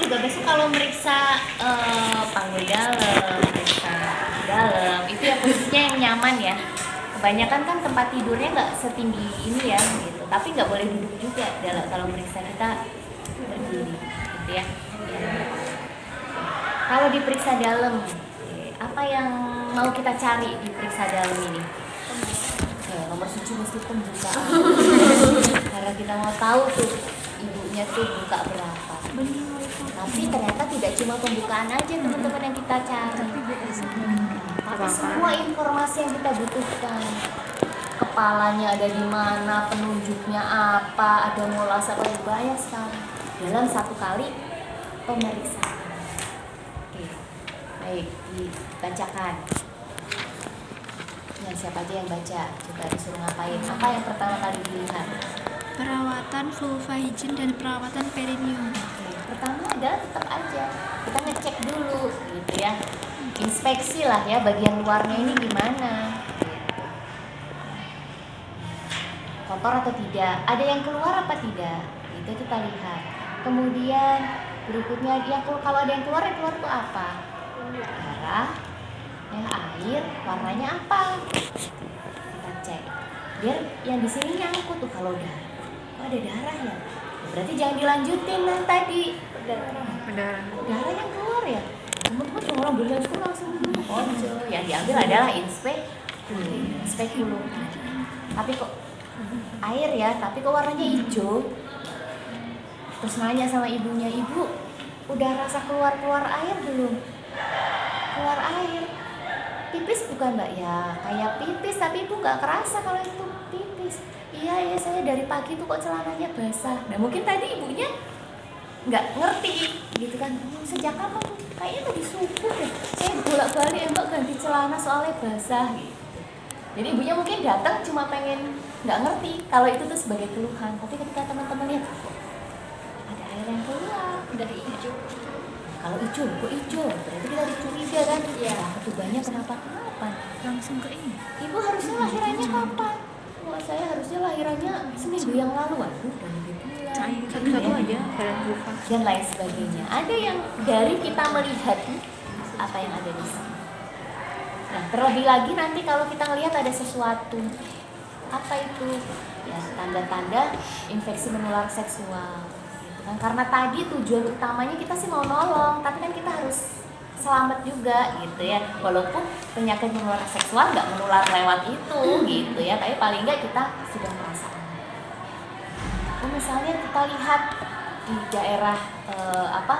juga besok kalau meriksa panggul dalam, meriksa dalam, itu ya posisinya yang nyaman ya. Kebanyakan kan tempat tidurnya nggak setinggi ini ya, gitu. Tapi nggak boleh duduk juga kalau meriksa, kita berdiri, gitu ya. Kalau diperiksa dalam, apa yang mau kita cari di periksa dalam ini? Nomor 7 mesti pembuka. Karena kita mau tahu tuh ibunya tuh buka berapa. Tapi ternyata tidak cuma pembukaan aja teman-teman yang kita cari. Tapi semua informasi yang kita butuhkan. Kepalanya ada di mana, penunjuknya apa, ada molas apa, banyak sekali dalam satu kali pemeriksaan. Oke, baik, dibacakan. Nah, siapa aja yang baca? Coba disuruh ngapain? Apa yang pertama kali dilihat? Perawatan vulva hygiene dan perawatan perineum. Pertama adalah tetap aja kita ngecek dulu gitu ya, inspeksi lah ya bagian luarnya ini gimana, kotor atau tidak, ada yang keluar apa tidak, itu kita lihat. Kemudian berikutnya kalau ada yang keluar tuh apa? Darah, air, warnanya apa? Kita cek. Biar yang di sini nyangkut tuh, kalau darah, ada darah ya. Berarti jangan dilanjutin lah tadi. Darah yang keluar ya. Teman-teman cuma orang beli langsung ojo. Yang diambil adalah inspek dulu. Tapi kok air ya, tapi kok warnanya hijau. Terus nanya sama ibunya, ibu udah rasa keluar air belum? Keluar air. Pipis bukan mbak? Ya kayak pipis, tapi ibu nggak kerasa kalau itu pipis. Iya saya dari pagi tuh kok celananya basah. Nah mungkin tadi ibunya nggak ngerti gitu kan, sejak kapan kayaknya tadi subuh deh saya bolak-balik mbak ganti celana soalnya basah gitu. Jadi ibunya mungkin datang cuma pengen nggak ngerti kalau itu tuh sebagai keluhan. Tapi ketika teman-teman lihat ada air yang keluar dari hijau, kalau hijau kok hijau berarti kita dicuriga kan ya, ketubannya kenapa langsung ke ini. Ibu harusnya lahirannya kapan? Wah saya harusnya lahirannya seminggu yang lalu. Waduh udah lebih bulan satu aja dan lain sebagainya. Ada yang dari kita melihat apa yang ada di sini. Nah terlebih lagi nanti kalau kita melihat ada sesuatu, apa itu ya, tanda-tanda infeksi menular seksual gitu kan. Karena tadi tujuan utamanya kita sih mau nolong, tapi kan kita harus selamat juga gitu ya, walaupun penyakit menular seksual nggak menular lewat itu gitu ya, tapi paling nggak kita sudah merasakan. Misalnya kita lihat di daerah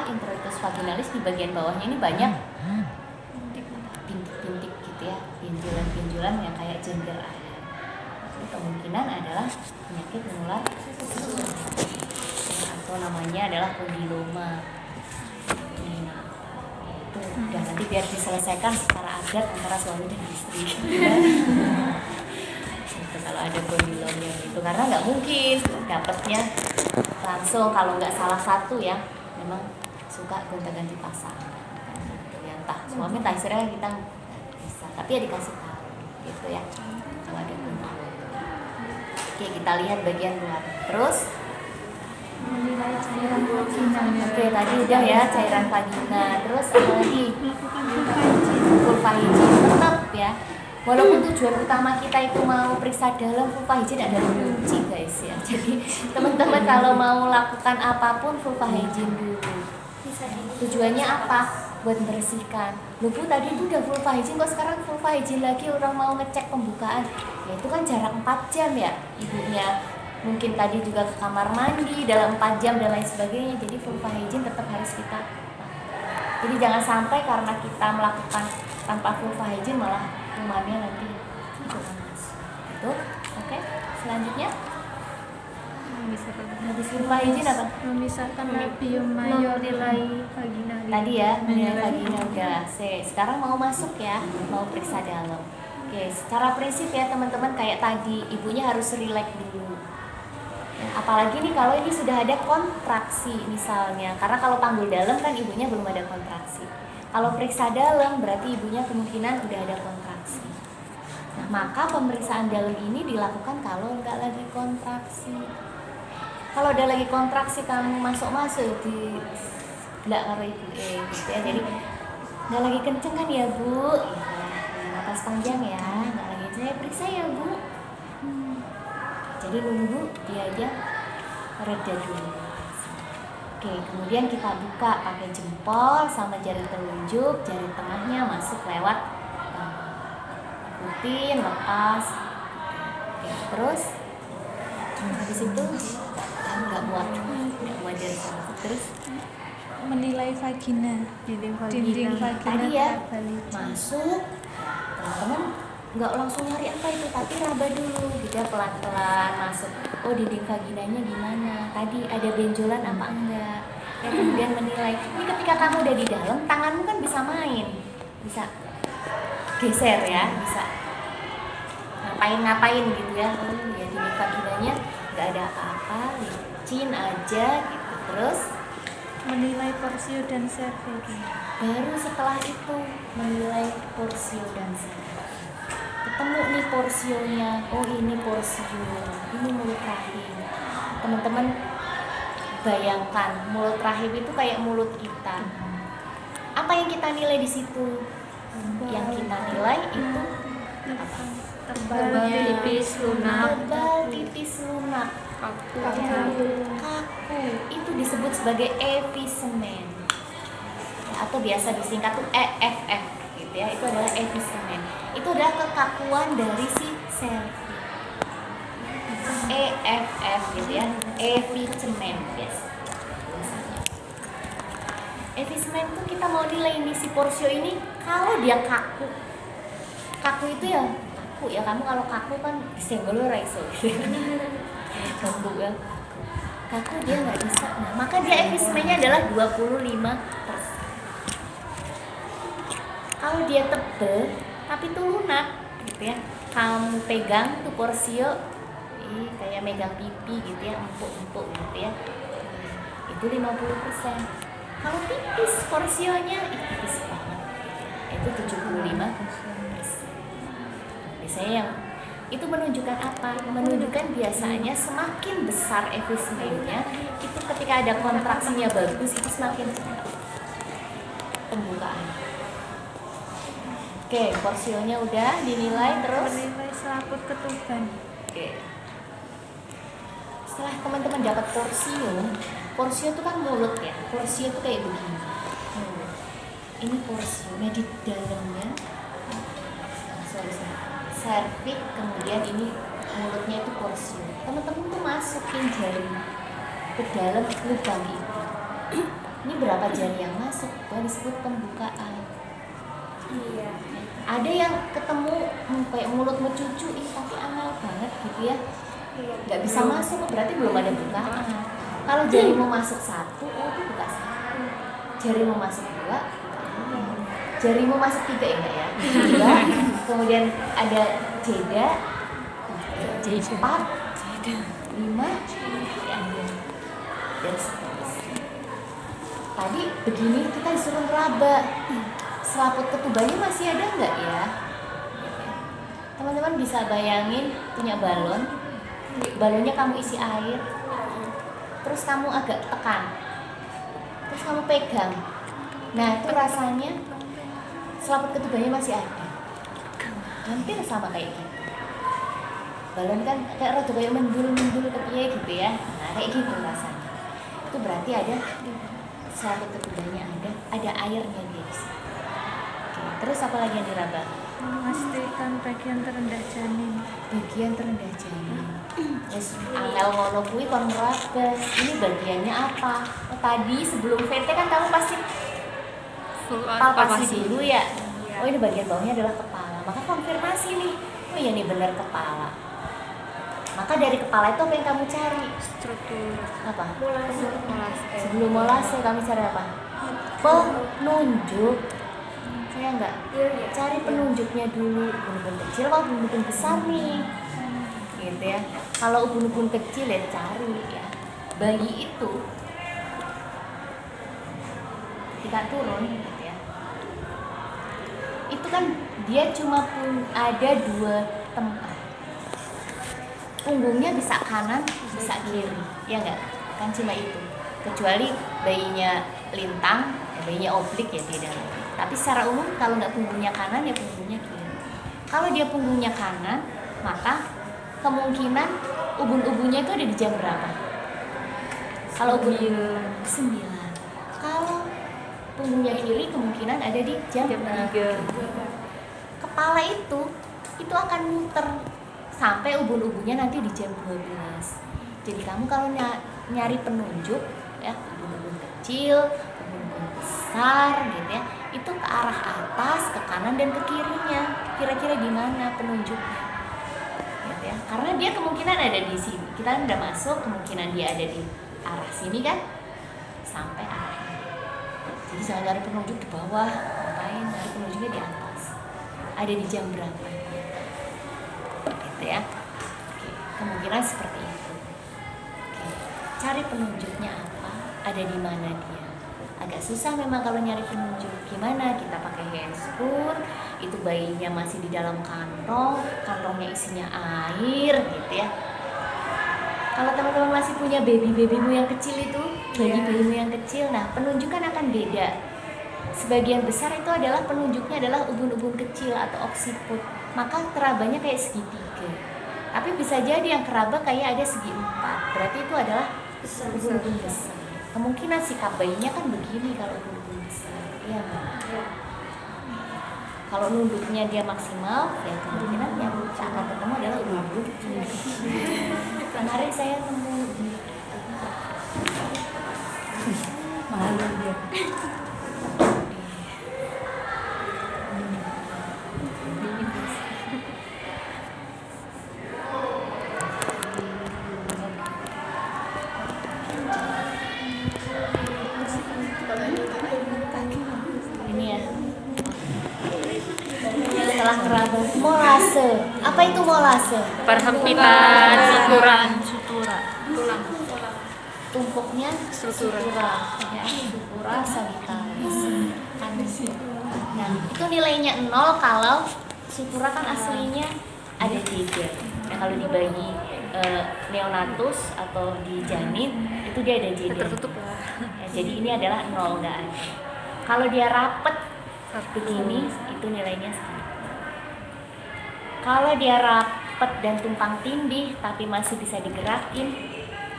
introitus vaginalis, di bagian bawahnya ini banyak bintik-bintik gitu ya, pinjulan-pinjulan yang kayak jengger air. Ini kemungkinan adalah penyakit menular seksual atau namanya adalah kondiloma. Udah nanti biar diselesaikan secara adat antara suami dan istri. Itu kalau ada kondilomnya itu, karena nggak mungkin dapatnya langsung kalau nggak salah satu ya, memang suka gonta-ganti pasangan. Ya, entah suami entah istri kita bisa, tapi ya dikasih tahu gitu ya kalau ada kondilom. Oke, kita lihat bagian luar. Terus menilai cairan vagina. Oke, tadi udah ya cairan vagina. Terus apa lagi? Vulva hygiene tetap ya. Walaupun tujuan utama kita itu mau periksa dalam, vulva hygiene adalah kunci guys ya. Jadi teman-teman kalau mau lakukan apapun vulva hygiene dulu. Tujuannya apa? Buat membersihkan. Loh Bu, tadi itu udah vulva hygiene, kok sekarang vulva hygiene lagi, orang mau ngecek pembukaan. Ya itu kan jarak 4 jam ya ibunya. Mungkin tadi juga ke kamar mandi dalam 4 jam dan lain sebagainya. Jadi vulva hygiene tetap harus kita lakukan. Jadi jangan sampai karena kita melakukan tanpa vulva hygiene malah kumannya nanti ikut panas. Itu, oke. Selanjutnya habis vulva hygiene apa? Memisahkan labium major nilai vagina. Tadi ya, nilai vagina udah. Sekarang mau masuk ya, mau periksa dalam. Oke, secara prinsip ya teman-teman, kayak tadi ibunya harus rileks dulu. Apalagi nih kalau ini sudah ada kontraksi misalnya, karena kalau panggul dalam kan ibunya belum ada kontraksi. Kalau periksa dalam berarti ibunya kemungkinan udah ada kontraksi. Nah maka pemeriksaan dalam ini dilakukan kalau nggak lagi kontraksi. Kalau udah lagi kontraksi kamu masuk jeblak karo ibu gitu ya. Jadi nggak lagi kenceng kan ya Bu, gitu. Napas panjang ya, nggak lagi, saya periksa ya Bu. Jadi nunggu dia aja reda dulu. Oke, kemudian kita buka pakai jempol sama jari telunjuk, jari tengahnya masuk lewat ikutin, lepas. Oke, terus habis itu nggak muat jari telunjuk. Terus menilai vagina, dinding vagina tadi ya terbalik. masuk, teman-teman nggak langsung nyari apa itu, tapi raba dulu gitu ya, pelan-pelan masuk. Oh, dinding vaginanya gimana, tadi ada benjolan apa enggak ya. Kemudian menilai, ini ketika kamu udah di dalam, tanganmu kan bisa main, bisa geser ya, bisa ngapain gitu ya. Oh ya, dinding vaginanya nggak ada apa-apa, licin aja gitu. Terus menilai porsio dan cervix. baru setelah itu menilai porsio dan cervix. Ketemu nih porsionya, oh ini porsio, ini mulut rahim. Teman-teman bayangkan mulut rahim itu kayak mulut kita. Apa yang kita nilai di situ? Yang kita nilai itu apa? Tebalnya tipis, lunak, Tebal, tipis, lunak, kaku. kaku. Itu disebut sebagai episemen. Ya, atau biasa disingkat tuh EFF gitu ya. Itu adalah episemen. Itu adalah kekakuan dari si cervix. EFF gitu ya. Episemen, yes. Episemen tuh kita mau nilai ini si porsio ini kalau dia kaku. Kaku itu ya kaku ya, kamu kalau kaku kan disenggol ora iso. Kaku ya. Kaku dia nggak bisa. Nah, maka dia episemennya adalah 25%. Kalau dia tebel tapi tuh lunak gitu ya, kamu pegang tuh porsio, kayak megang pipi gitu ya, empuk-empuk gitu ya, itu 50%. Kalau tipis porsionya, tipis banget, itu 75%. Biasanya yang itu menunjukkan apa? Menunjukkan biasanya semakin besar episemennya, itu ketika ada kontraksinya bagus, itu semakin cepat pembukaan. Oke, porsionya udah dinilai, terus menilai selaput ketuban. oke. Setelah teman-teman dapat porsio itu kan mulut ya. Porsio itu kayak begini. Ini porsio. Nah, di dalamnya cervix, kemudian ini mulutnya itu porsio. Teman-teman tuh masukin jari ke dalam lubang itu. Ini berapa jari yang masuk? Itu disebut pembukaan. Iya. Ada yang ketemu kayak mulutmu cucu, tapi anal banget gitu ya, nggak bisa masuk, berarti belum ada bukaan. Kalau jarimu masuk satu, oh itu buka satu. Jarimu masuk dua, jarimu masuk tiga, enggak ya? Tiga, kemudian ada jeda, empat, lima, ya, dan seterusnya. Tadi begini kita disuruh meraba. Selaput ketubannya masih ada nggak ya? Teman-teman bisa bayangin punya balon, balonnya kamu isi air, terus kamu agak tekan, terus kamu pegang. Nah, itu rasanya selaput ketubannya masih ada. Hampir sama kayak gitu. Balon kan kayak rada kayak mendul ke piye gitu ya. Nah, kayak gitu rasanya. Itu berarti ada selaput ketubannya ada airnya guys. Terus apa lagi yang diraba? Memastikan bagian terendah janin. Bagian terendah janin. Yes, angel ngono kuwi kon meraba. Ini bagiannya apa? Oh, tadi sebelum VT kan kamu pasti palpasi dulu ya. Oh, ini bagian bawahnya adalah kepala. Maka konfirmasi nih. Oh iya nih benar kepala. Maka dari kepala itu apa yang kamu cari? Struktur Apa? molase. Sebelum molase kamu cari apa? Penunjuk. Saya enggak cari penunjuknya dulu, ubun-ubun kecil apa ubun-ubun besar nih, gitu ya. Kalau ubun-ubun kecil ya cari ya. Bayi itu ketika turun gitu ya, itu kan dia cuma ada dua tempat, punggungnya bisa kanan bisa kiri, ya enggak kan, cuma itu. kecuali bayinya lintang, bayinya oblik ya tidak. Tapi secara umum kalau nggak punggungnya kanan ya punggungnya kiri. Kalau dia punggungnya kanan, maka kemungkinan ubun-ubunnya itu ada di jam berapa? Kalau ubun 9. Kalau punggungnya kiri kemungkinan ada di jam 3. Kepala itu akan muter sampai ubun-ubunnya nanti di jam 12. Jadi kamu kalau nyari penunjuk ya, ubun-ubun kecil, ubun-ubun besar gitu ya, itu ke arah atas, ke kanan dan ke kirinya. Kira-kira di mana penunjuknya? Gitu ya. Karena dia kemungkinan ada di sini. Kita udah masuk, kemungkinan dia ada di arah sini kan? Sampai arah ini. Jadi jangan cari penunjuk di bawah, ngapain? Cari penunjuknya di atas. Ada di jam berapa? Gitu ya. Oke, kemungkinan seperti itu. Oke, cari penunjuknya apa? Ada di mana dia? Agak susah memang kalau nyari penunjuk. Gimana? Kita pakai handspoon, itu bayinya masih di dalam kantong, kantongnya isinya air gitu ya. Kalau teman-teman masih punya baby-babymu yang kecil itu, bayi-bayimu yang kecil, nah penunjukan akan beda. Sebagian besar itu adalah penunjuknya adalah ubun-ubun kecil atau oksiput, maka kerabanya kayak segitiga. Tapi bisa jadi yang keraba kayak ada segi 4, berarti itu adalah ubun-ubun besar. Kemungkinan sikap bayinya kan begini kalau ubun-ubun besar, iya kan? Kalau nunduknya dia maksimal, ya kemungkinan yang akan ketemu adalah ubun-ubun kecil. Kemarin saya nemu malu dia. Ini ya. Setelah keraba, molase. Apa itu molase? Perhempitan sutura. tulang. Tumpuknya sutura, ya, sutura sagitalis. Nah, itu nilainya 0 kalau sutura kan aslinya ada jejer. Nah, kalau di bayi neonatus atau di janin itu dia ada jejer. Tertutup lah. Ya, jadi ini adalah 0, nggak ada. Kalau dia rapet begini itu nilainya 1. Kalau dia rapet dan tumpang tindih tapi masih bisa digerakin,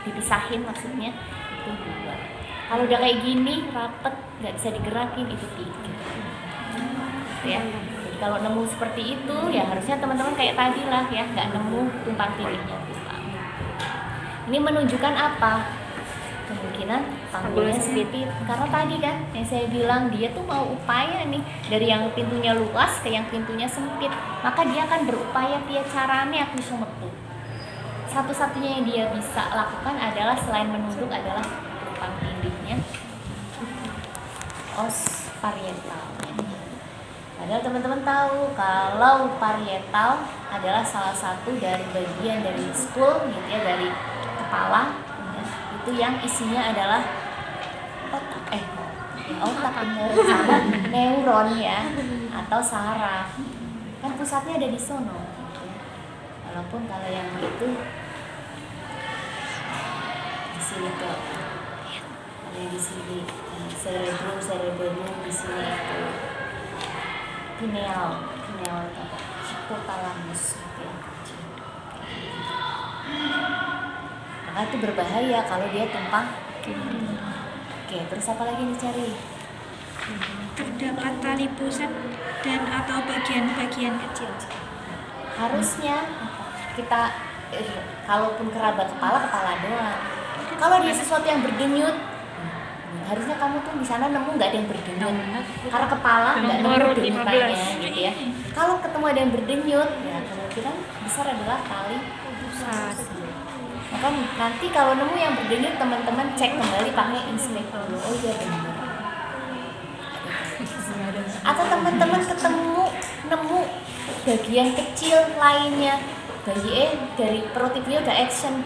dipisahin maksudnya, itu 2. Kalau udah kayak gini rapet nggak bisa digerakin itu 3. Ya. Jadi kalau nemu seperti itu ya harusnya teman-teman kayak tadi lah ya, nggak nemu tumpang tindihnya tumpang. Ini menunjukkan apa? Kemungkinan panggulnya sempit, karena tadi kan yang saya bilang dia tuh mau upaya nih dari yang pintunya luas ke yang pintunya sempit, maka dia akan berupaya tiap caranya aku sumetu. Satu-satunya yang dia bisa lakukan adalah selain menunduk adalah tumpang tindihnya os parietal. Padahal teman-teman tahu kalau parietal adalah salah satu dari bagian dari skull gitu ya, dari kepala ya, itu yang isinya adalah otak bener, sama neuron ya atau saraf. Kan pusatnya ada di sono gitu ya. Walaupun kalau yang itu di sini tuh ada di sini cerebellum di sini itu pineal atau hypothalamus gitu ya. Maka itu berbahaya kalau dia tumpang tindih. Oke, terus apa lagi dicari? Terdapat tali pusat dan atau bagian-bagian kecil. Harusnya kita kalaupun kerabat kepala doang. Kalau dia sesuatu yang berdenyut, harusnya kamu tuh di sana nemu nggak ada yang berdenyut. Karena kepala nggak nemu Nomor denyutannya 15. gitu ya. Kalau ketemu ada yang berdenyut, ya kemungkinan besar adalah tali pusat. Maka nanti kalau nemu yang berdenyut, teman-teman cek kembali pakai inspektor dulu. Oh iya benar. Atau teman-teman nemu bagian kecil lainnya, bayi dari perut ibunya udah action,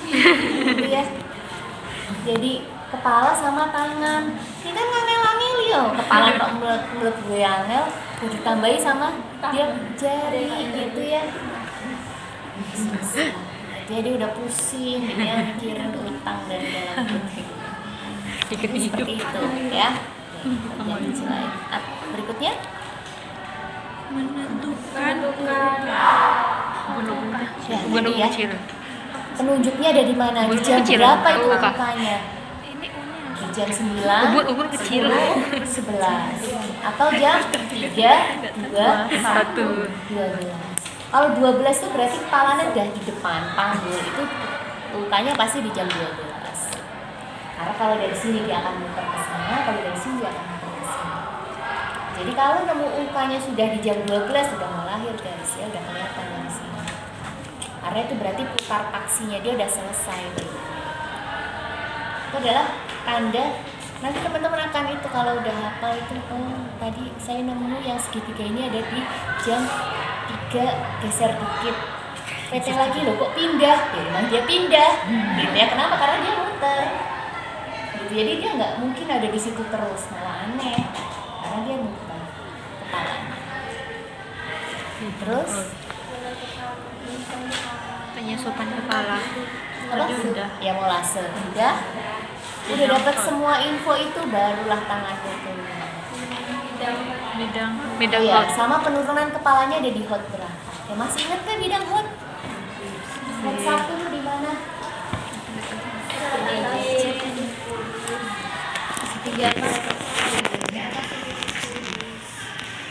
gitu ya. Jadi kepala sama tangan, ini kan ngangel-ngangel yo, kepala kok mulut gue angel, ditambahi sama dia jari gitu ya. Jadi udah pusing, dia mikirin utang dari dalam perut. Dikit hidup. Seperti itu ya. Bagian kecil lain. Berikutnya Menentukan Gunung ya, gunung tadi ya. kecil. Penunjuknya ada di mana? Di Gunung jam kecil. berapa itu Apa? angkanya? ini unik. Di jam 9, Ubur kecil. 10, 11 atau jam 3, 2, 1. 12. Kalau 12 itu berarti kepalanya udah di depan panggul, itu lukanya pasti di jam 12. Karena kalau dari sini dia akan muter ke sana, kalau dari sini dia akan muter ke sini. Jadi kalau nemu lukanya sudah di jam 12 sudah mau lahir guys ya, udah kelihatan dari sini. Karena itu berarti putar taksinya dia udah selesai. Itu adalah tanda. Nanti teman-teman akan itu kalau udah hafal itu, oh tadi saya nemu yang segitiga ini ada di jam 3 geser dikit. PT lagi loh kok pindah? Ya memang dia pindah. Gitu ya, kenapa? Karena dia muter. Gitu. Jadi dia nggak mungkin ada di situ terus, malah aneh. Karena dia muter kepalanya. Terus Penyusupan kepala. apa? Udah. Ya molase. Udah dapat semua info itu barulah tangan itu. Bidang Oh ya, hot. sama penurunan kepalanya ada di hot berapa? Ya masih inget kan bidang hot? Hot 1 tuh di mana?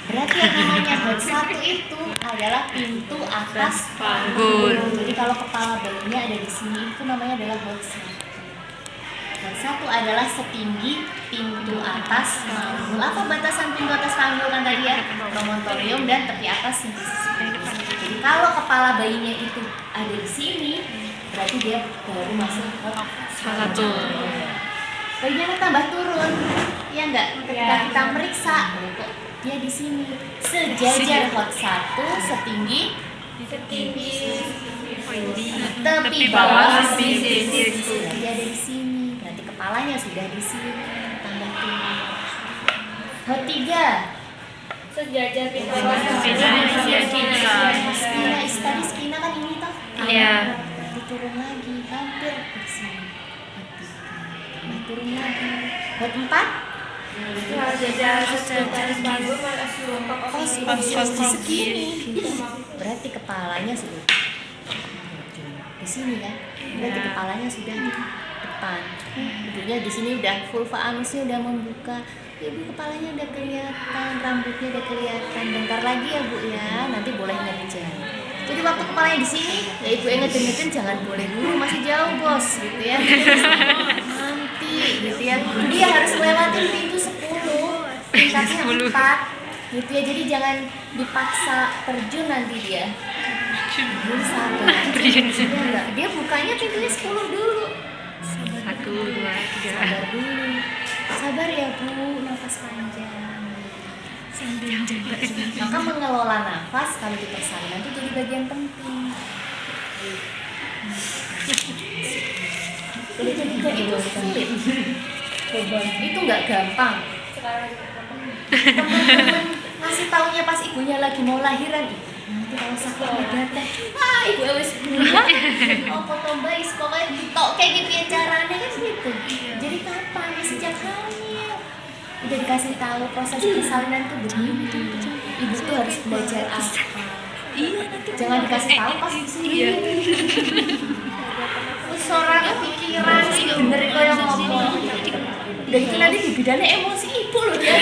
Berarti yang namanya hot 1 itu adalah pintu atas Panggul. Jadi kalau kepala bayinya ada di sini itu namanya adalah hot 1. Hot 1 adalah setinggi pintu atas panggul. Apa batasan pintu atas panggul kan tadi ya? Promontorium dan tepi atas sintesis. Jadi kalau kepala bayinya itu ada di sini, berarti dia baru masuk hot 1. Bayinya kan tambah turun, ya enggak? Ketika kita meriksa, kok dia di sini sejajar hot 1 setinggi tepi bawah sintesis. Dia ada di sini. Berarti kepalanya sudah di sini, tambah turun. Hot 3 Sejajar di Tadi skina kan ini toh? Iya. Berarti turun lagi, hampir di sini. Hot 3. Tambah turun lagi. Hot 4 segini. Berarti kepalanya sudah di sini kan? Berarti kepalanya sudah di depan. Ibunya di sini udah vulva anusnya udah membuka. Ibu kepalanya udah kelihatan, rambutnya udah kelihatan. Bentar lagi ya Bu ya, nanti boleh ngerjain. Jadi waktu kepalanya di sini, ya Ibu ingetin jangan boleh dulu, masih jauh bos, gitu ya. Nanti, gitu ya. Dia harus lewatin pintu 10, tingkatnya 4, gitu ya. Jadi jangan dipaksa terjun nanti dia. Dulu sabar. Dia bukanya pintunya 10 dulu. 1, 2, 3. Sabar dulu. Sabar ya Bu, nafas panjang. Sambil jaga. Maka mengelola nafas kalau di persalinan itu jadi bagian penting. Itu sulit. Itu nggak gampang. Teman-teman ngasih taunya pas ibunya lagi mau lahiran. Nanti kalau sakit ada teh, ibu harus bulat. Oh potong bayi, pokoknya tok kayak gitu ya caranya kan gitu. Jadi kapan? Ya sejak hamil. Udah dikasih tahu proses persalinan tuh begini. Ibu tuh harus belajar apa. Jangan dikasih tahu pas di sini. Terus orang kepikiran sih bener kok yang ngomong. Udah itu nanti di bidangnya emosi ibu loh dia.